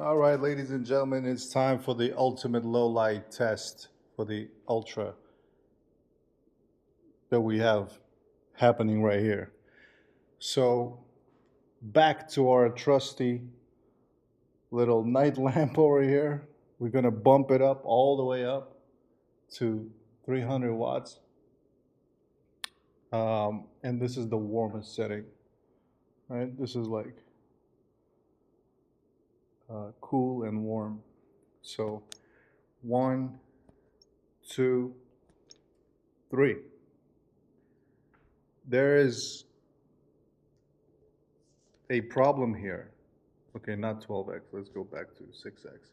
All right, ladies and gentlemen, it's time for the ultimate low light test for the Ultra that we have happening right here. So, back to our trusty little night lamp over here. We're going to bump it up all the way up to 300 watts. And this is the warmest setting, right? This is like cool and warm. So, 1, 2, 3. There is a problem here. Okay, not 12x. Let's go back to 6x.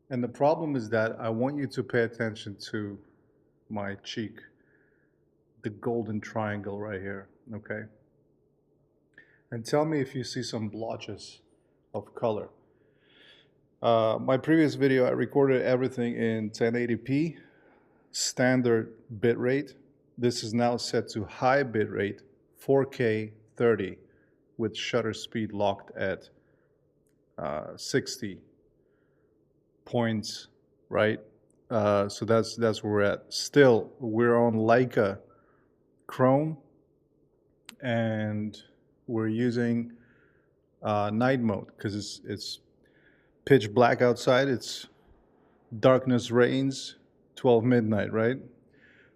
And the problem is that I want you to pay attention to my cheek, the golden triangle right here, okay? And tell me if you see some blotches of color. My previous video, I recorded everything in 1080p, standard bitrate. This is now set to high bitrate, 4K 30, with shutter speed locked at 60 points, right? So that's where we're at. Still, we're on Leica Chrome, and we're using night mode because it's pitch black outside. It's darkness reigns, 12 midnight, right?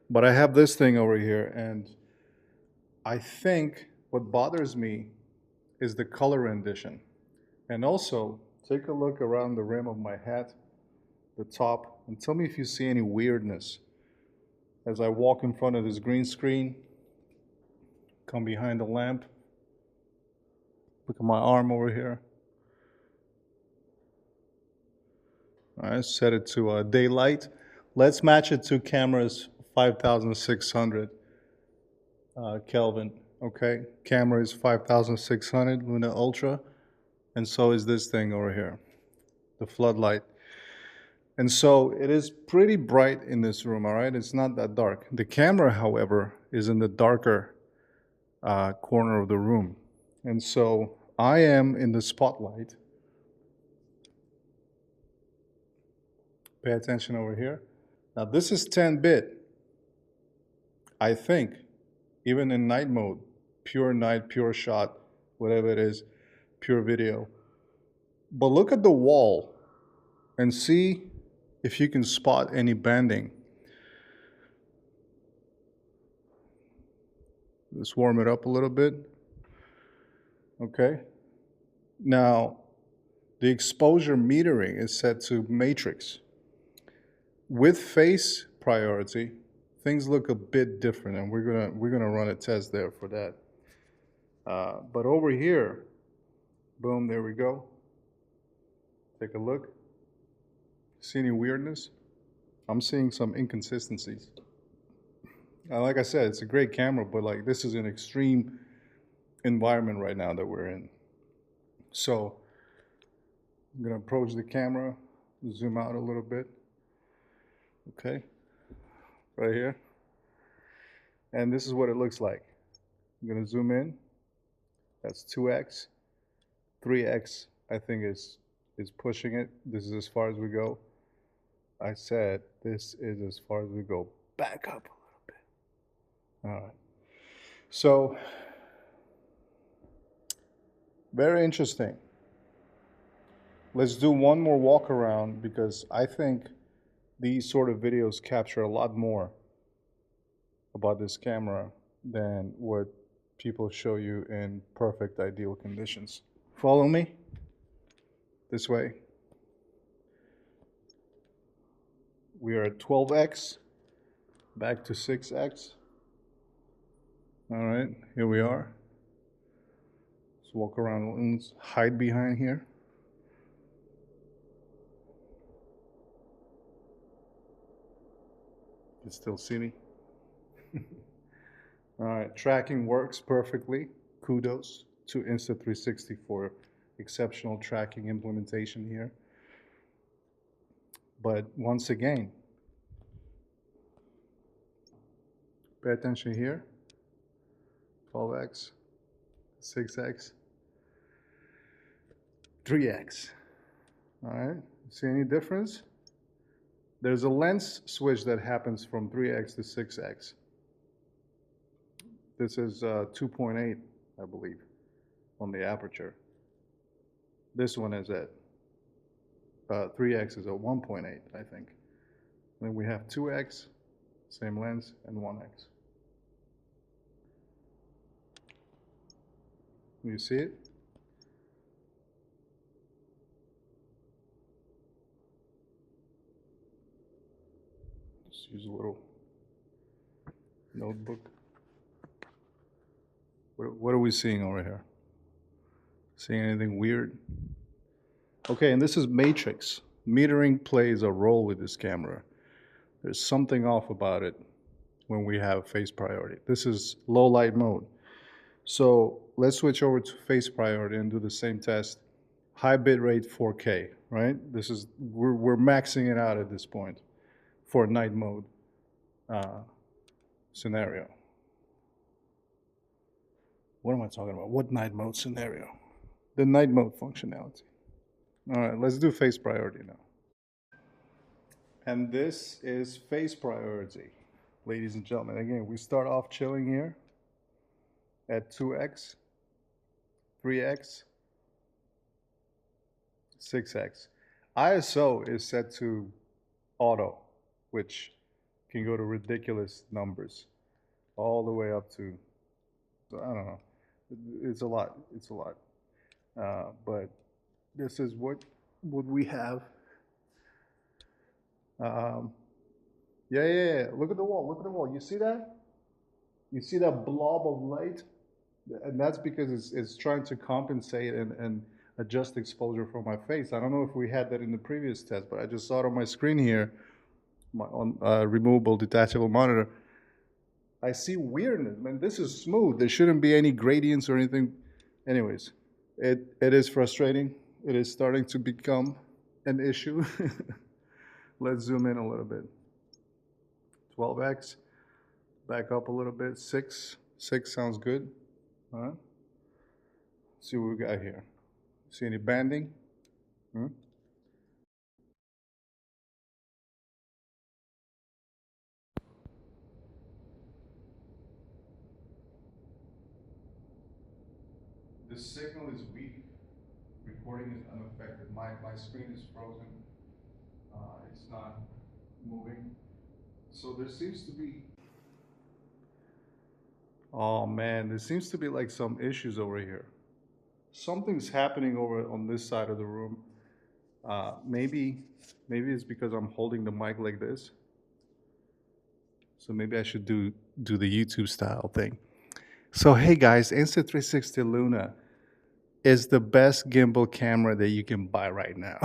But I have this thing over here, and I think what bothers me is the color rendition. And also, take a look around the rim of my hat, the top, and tell me if you see any weirdness. As I walk in front of this green screen, come behind the lamp, look at my arm over here. All right, set it to daylight. Let's match it to camera's 5600 Kelvin, okay? Camera is 5600 Luna Ultra, and so is this thing over here, the floodlight. And so it is pretty bright in this room, all right? It's not that dark. The camera, however, is in the darker corner of the room. And so I am in the spotlight. Pay attention over here. Now this is 10-bit. I think, even in night mode, pure night, pure shot, whatever it is, pure video. But look at the wall and see if you can spot any banding. Let's warm it up a little bit. Okay. Now, the exposure metering is set to matrix. With face priority, things look a bit different, and we're gonna run a test there for that. But over here, boom, there we go. Take a look. See any weirdness? I'm seeing some inconsistencies. Like I said, it's a great camera, but like this is an extreme environment right now that we're in. So I'm gonna approach the camera, zoom out a little bit. Okay, right here. And this is what it looks like. I'm gonna zoom in. That's 2x. 3x, I think is pushing it. This is as far as we go. I said this is as far as we go. Back up a little bit. All right. So, very interesting. Let's do one more walk around because I think these sort of videos capture a lot more about this camera than what people show you in perfect ideal conditions. Follow me this way. We are at 12x, back to 6x. All right, here we are. Let's walk around and hide behind here. You still see me? All right, tracking works perfectly. Kudos to Insta360 for exceptional tracking implementation here. But once again, pay attention here. 12x, 6x, 3x. All right, see any difference? There's a lens switch that happens from 3x to 6x. This is 2.8, I believe, on the aperture. This one is at 3x is at 1.8, I think. Then we have 2x, same lens, and 1x. You see it? Just use a little notebook. What are we seeing over here? Seeing anything weird? Okay, and this is matrix. Metering plays a role with this camera. There's something off about it when we have face priority. This is low light mode. So let's switch over to face priority and do the same test. High bitrate 4K, right? This is, we're maxing it out at this point for a night mode scenario. What am I talking about? What night mode scenario? The night mode functionality. All right, let's do face priority now. And this is face priority, ladies and gentlemen. Again, we start off chilling here at 2x, 3x, 6x. ISO is set to auto, which can go to ridiculous numbers, all the way up to, I don't know, it's a lot, it's a lot. But this is what we have. Yeah. Look at the wall. Look at the wall. You see that? You see that blob of light? And that's because it's trying to compensate and adjust exposure for my face. I don't know if we had that in the previous test, but I just saw it on my screen here, on removable detachable monitor. I see weirdness, man. This is smooth. There shouldn't be any gradients or anything. Anyways, it is frustrating. It is starting to become an issue. Let's zoom in a little bit. 12x, back up a little bit. 6 sounds good. All right. Let's see what we got here. See any banding? The signal is weak. Recording is unaffected. My screen is frozen. It's not moving. So there seems to be. Oh man, there seems to be like some issues over here. Something's happening over on this side of the room. Maybe it's because I'm holding the mic like this. So maybe I should do the YouTube style thing. So hey guys, Insta360 Luna is the best gimbal camera that you can buy right now.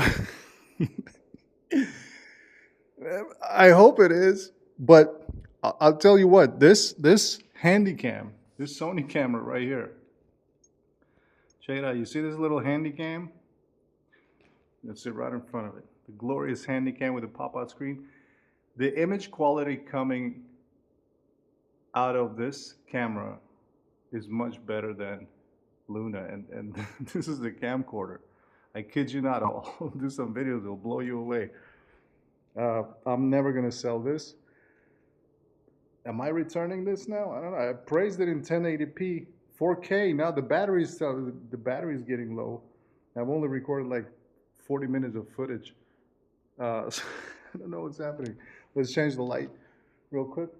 I hope it is, but I'll tell you what, this Handycam, this Sony camera right here. Check it out. You see this little Handycam? That's it right in front of it. The glorious Handycam with a pop-out screen. The image quality coming out of this camera is much better than Luna, and this is the camcorder. I kid you not, I'll do some videos, it'll blow you away. I'm never gonna sell this. Am I returning this now? I don't know. I praised it in 1080p, 4K. Now the battery's getting low. I've only recorded like 40 minutes of footage. So I don't know what's happening. Let's change the light real quick.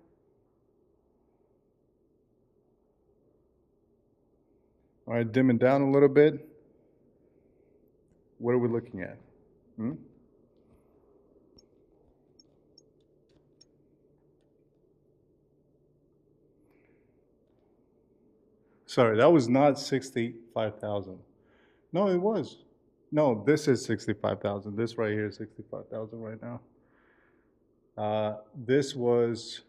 All right, dim it down a little bit. What are we looking at? Sorry, that was not 65,000. No, it was. No, this is 65,000. This right here is 65,000 right now. This was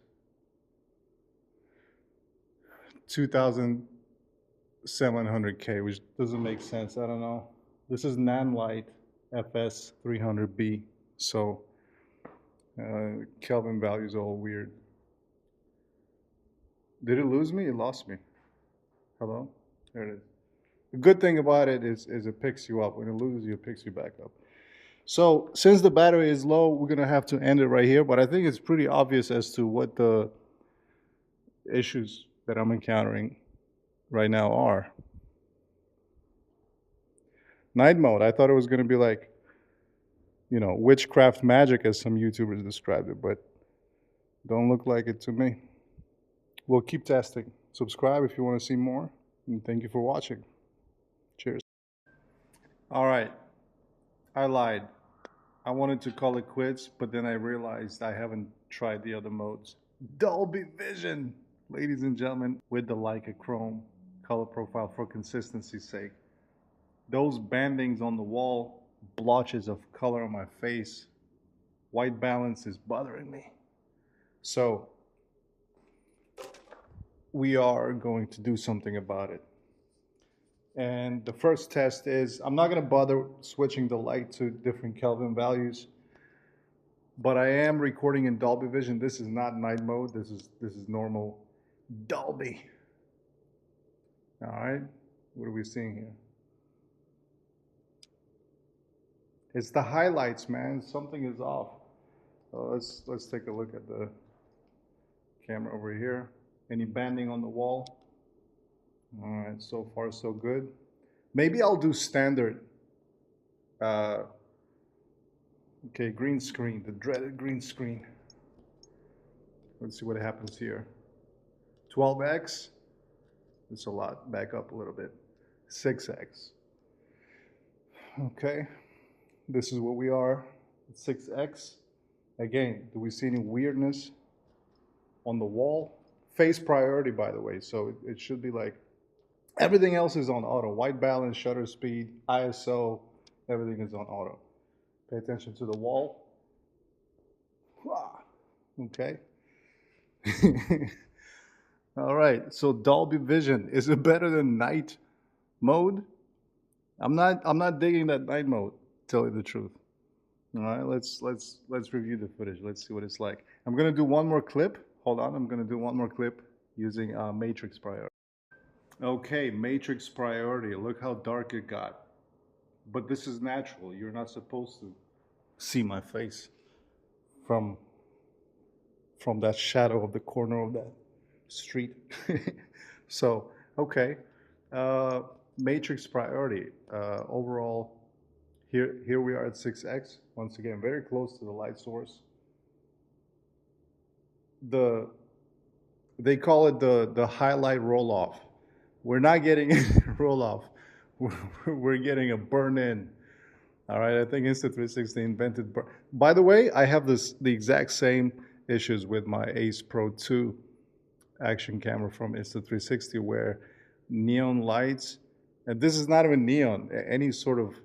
2,700K, which doesn't make sense. I don't know. This is Nanlite FS 300B. So Kelvin values are all weird. Did it lose me? It lost me. Hello? There it is. The good thing about it is it picks you up. When it loses you, it picks you back up. So since the battery is low, we're gonna have to end it right here. But I think it's pretty obvious as to what the issues that I'm encountering right now are. Night mode. I thought it was gonna be like, witchcraft magic, as some YouTubers described it, but don't look like it to me. We'll keep testing. Subscribe if you want to see more, and thank you for watching. Cheers. All right, I lied. I wanted to call it quits, but then I realized I haven't tried the other modes. Dolby Vision, ladies and gentlemen, with the Leica Chrome color profile for consistency's sake. Those bandings on the wall, blotches of color on my face, white balance is bothering me. So we are going to do something about it. And the first test is, I'm not going to bother switching the light to different Kelvin values, but I am recording in Dolby Vision. This is not night mode. This is normal Dolby. All right, what are we seeing here? It's the highlights, man. Something is off. Let's take a look at the camera over here. Any banding on the wall? All right, so far so good. Maybe I'll do standard. Okay, green screen, the dreaded green screen. Let's see what happens here. 12x. It's a lot. Back up a little bit. 6x. Okay, this is what we are. 6x. Again, do we see any weirdness on the wall? Face priority, by the way, so it should be like everything else is on auto. White balance, shutter speed, ISO, everything is on auto. Pay attention to the wall. Okay. All right, so Dolby Vision, is it better than night mode? I'm not digging that night mode, to tell you the truth. All right, let's review the footage. Let's see what it's like. I'm gonna do one more clip. Hold on, I'm gonna do one more clip using matrix priority. Okay, matrix priority. Look how dark it got. But this is natural. You're not supposed to see my face from that shadow of the corner of that street. So, okay. Matrix priority. Overall, here we are at 6x. Once again, very close to the light source. They call it the highlight roll off. We're not getting a roll off. We're getting a burn in. All right, I think Insta360 invented burn. By the way, I have the exact same issues with my Ace Pro 2 action camera from Insta360, where neon lights, and this is not even neon, any sort of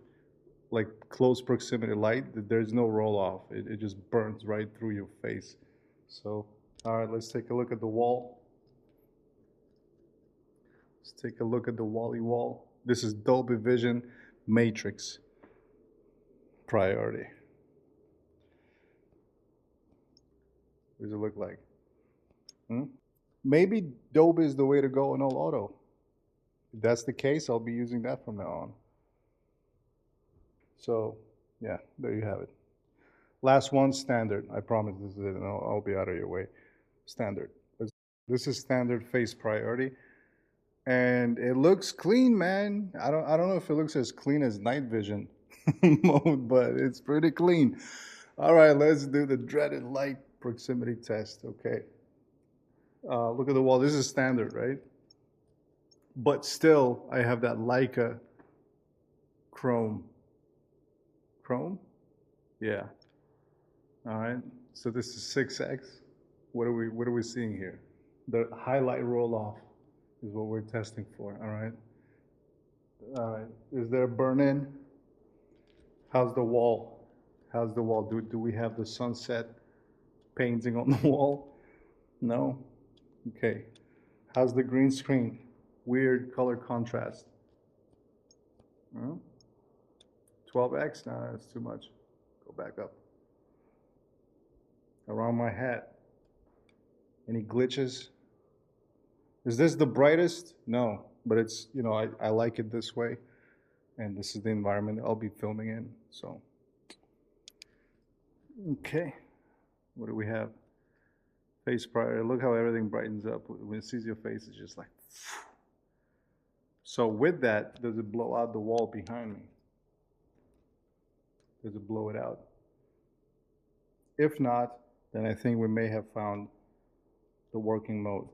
like close proximity light, there's no roll off. It just burns right through your face. So, all right, let's take a look at the wall. Let's take a look at the Wally wall. This is Dolby Vision Matrix priority. What does it look like? Maybe Dolby is the way to go in all auto. If that's the case, I'll be using that from now on. So, yeah, there you have it. Last one, standard. I promise this is it, and I'll be out of your way. Standard. This is standard face priority. And it looks clean, man. I don't know if it looks as clean as night vision mode, but it's pretty clean. All right, let's do the dreaded light proximity test. Okay. Look at the wall. This is standard, right? But still, I have that Leica Chrome. Chrome? Yeah. All right. So this is 6x. What are we seeing here? The highlight roll off is what we're testing for. All right. All right. Is there a burn in? How's the wall? How's the wall? Do we have the sunset painting on the wall? No. Okay. How's the green screen? Weird color contrast. 12x? No, that's too much. Go back up. Around my hat. Any glitches? Is this the brightest? No, but it's, I like it this way. And this is the environment I'll be filming in. So, Okay, what do we have? Face priority. Look how everything brightens up. When it sees your face, it's just like. So with that, does it blow out the wall behind me? Does it blow it out? If not, then I think we may have found the working mode.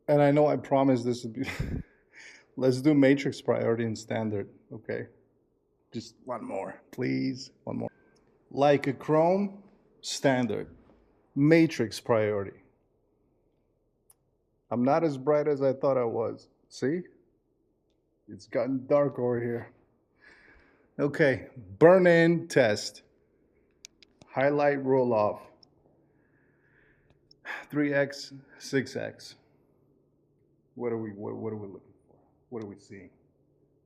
And I know I promised this would be. Let's do matrix priority and standard, okay? Just one more, please. One more. Like a Chrome, standard. Matrix priority. I'm not as bright as I thought I was. See? It's gotten dark over here. Okay, burn in test. Highlight roll off. 3x, 6x. What are we looking for? What are we seeing?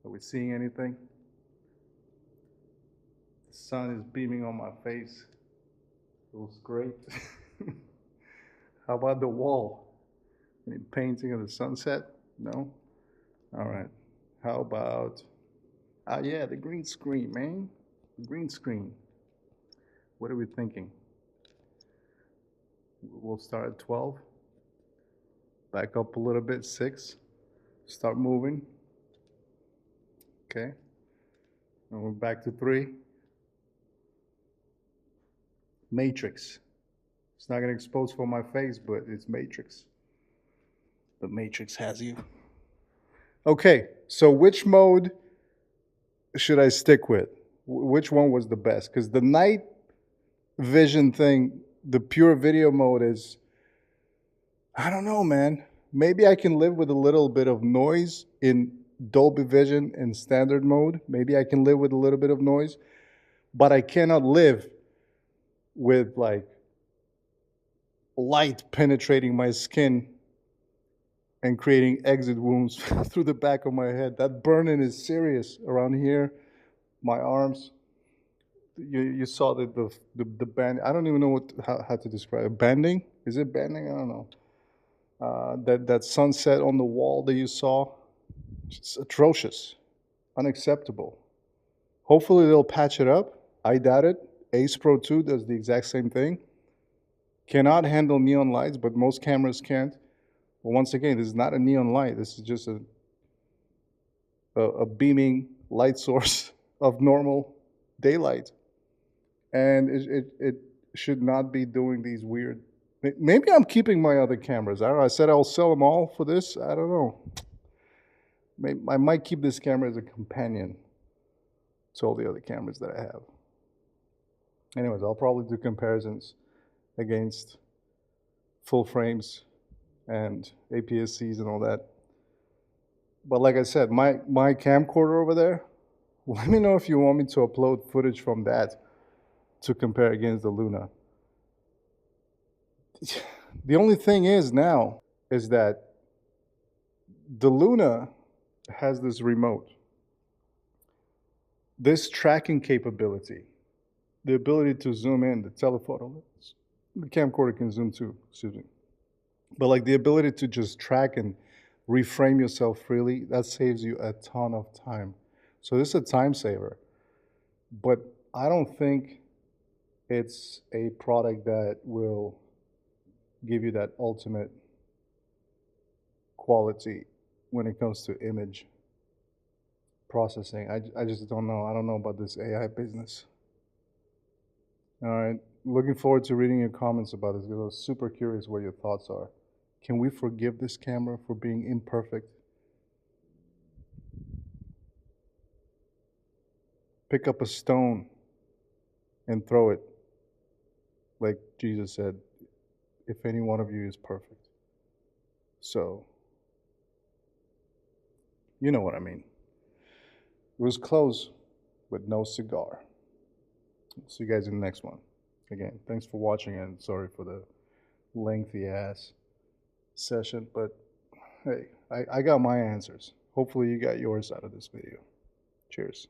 Are we seeing anything? The sun is beaming on my face. Feels great. How about the wall? Any painting of the sunset? No? All right. How about, yeah, the green screen, man. The green screen. What are we thinking? We'll start at 12. Back up a little bit, 6. Start moving. Okay. And we're back to 3. Matrix. It's not going to expose for my face, but it's matrix. The matrix has you. Okay, so which mode should I stick with? Which one was the best? Because the night vision thing, the pure video mode is, I don't know, man. Maybe I can live with a little bit of noise in Dolby Vision in standard mode. Maybe I can live with a little bit of noise, but I cannot live with like light penetrating my skin and creating exit wounds through the back of my head. That burning is serious around here, my arms. You saw the band. I don't even know how to describe it. Banding? Is it banding? I don't know. That sunset on the wall that you saw, it's atrocious, unacceptable. Hopefully they'll patch it up. I doubt it. Ace Pro 2 does the exact same thing. Cannot handle neon lights, but most cameras can't. But once again, this is not a neon light. This is just a beaming light source of normal daylight. And it should not be doing these weird. Maybe I'm keeping my other cameras. I don't know. I said I'll sell them all for this. I don't know. I might keep this camera as a companion to all the other cameras that I have. Anyways, I'll probably do comparisons against full frames and APS-Cs and all that. But like I said, my camcorder over there, let me know if you want me to upload footage from that to compare against the Luna. The only thing is now is that the Luna has this remote, this tracking capability, the ability to zoom in, the telephoto, the camcorder can zoom too, excuse me. But like the ability to just track and reframe yourself freely, that saves you a ton of time. So this is a time saver. But I don't think it's a product that will give you that ultimate quality when it comes to image processing. I just don't know. I don't know about this AI business. All right. Looking forward to reading your comments about this because I was super curious what your thoughts are. Can we forgive this camera for being imperfect? Pick up a stone and throw it. Like Jesus said, if any one of you is perfect. So, you know what I mean. It was close, but no cigar. See you guys in the next one. Again, thanks for watching and sorry for the lengthy ass session, but hey, I got my answers. Hopefully you got yours out of this video. Cheers.